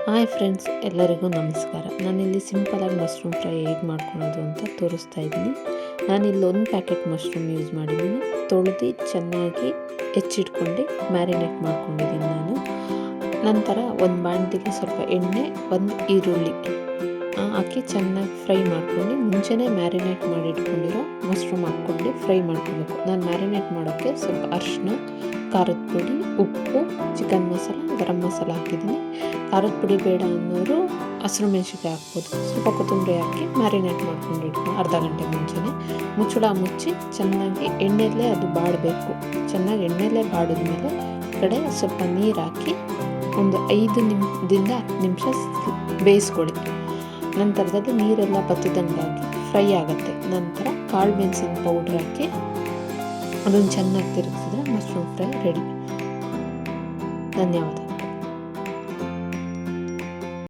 Hi friends, ಎಲ್ಲರಿಗೂ ನಮಸ್ಕಾರ. ನಾನಿಲ್ಲಿ ಸಿಂಪಲಾಗಿ ಮಶ್ರೂಮ್ ಫ್ರೈ ಹೇಗೆ ಮಾಡ್ಕೊಳೋದು ಅಂತ ತೋರಿಸ್ತಾ ಇದ್ದೀನಿ. ನಾನಿಲ್ಲಿ ಒಂದು ಪ್ಯಾಕೆಟ್ ಮಶ್ರೂಮ್ ಯೂಸ್ ಮಾಡಿದ್ದೀನಿ. ತೊಳೆದು ಚೆನ್ನಾಗಿ ಹೆಚ್ಚಿಟ್ಕೊಂಡು ಮ್ಯಾರಿನೇಟ್ ಮಾಡ್ಕೊಂಡಿದ್ದೀನಿ ನಾನು. ನಂತರ ಒಂದು ಬಾಣಲಿಗೆ ಸ್ವಲ್ಪ ಎಣ್ಣೆ, ಒಂದು ಈರುಳ್ಳಿ ಹಾಕಿ ಚೆನ್ನಾಗಿ ಫ್ರೈ ಮಾಡ್ಕೊಂಡು ಮುಂಚೆನೇ ಮ್ಯಾರಿನೇಟ್ ಮಾಡಿ ಇಟ್ಕೊಂಡಿರೋ ಮಶ್ರೂಮ್ ಹಾಕ್ಕೊಂಡು ಫ್ರೈ ಮಾಡ್ಕೊಬೇಕು. ನಾನು ಮ್ಯಾರಿನೇಟ್ ಮಾಡೋಕ್ಕೆ ಸ್ವಲ್ಪ ಅರಿಶಿನ, ಖಾರದ ಪುಡಿ, ಉಪ್ಪು, ಚಿಕನ್ ಮಸಾಲ, ಗರಂ ಮಸಾಲ ಹಾಕಿದ್ದೀನಿ. ಖಾರದ ಪುಡಿ ಬೇಡ ಅನ್ನೋರು ಹಸಿರು ಮೆಣಸಿನ್ಕಾಯಿ ಹಾಕ್ಬೋದು. ಸ್ವಲ್ಪ ಕೊತ್ತಂಬರಿ ಹಾಕಿ ಮ್ಯಾರಿನೇಟ್ ಮಾಡ್ಕೊಂಡು ಇಟ್ಕೊಂಡು ಅರ್ಧ ಗಂಟೆ ಮುಂಚೆನೇ ಮುಚ್ಚಳ ಮುಚ್ಚಿ ಚೆನ್ನಾಗಿ ಎಣ್ಣೆಯಲ್ಲೇ ಅದು ಬಾಡಬೇಕು. ಚೆನ್ನಾಗಿ ಎಣ್ಣೆಯಲ್ಲೇ ಬಾಡಿದ್ಮೇಲೆ ಕಡೆ ಸ್ವಲ್ಪ ನೀರು ಹಾಕಿ ಒಂದು 5 ನಿಮಿಷದಿಂದ 10 ನಿಮಿಷ ಬೇಯಿಸ್ಕೊಳ್ಳಿ. ನಂತರದಲ್ಲಿ ನೀರೆಲ್ಲ ಬತ್ತದಂಗಾಗಿ ಫ್ರೈ ಆಗುತ್ತೆ. ನಂತರ ಕಾಳು ಮೆಣಸಿನ ಪೌಡ್ರ್ ಹಾಕಿ ಅದನ್ನು ಚೆನ್ನಾಗಿ ತಿರುಗಿಸಿದ್ರೆ ಮಶ್ರೂಮ್ ಫ್ರೈ ರೆಡಿ. ಧನ್ಯವಾದ.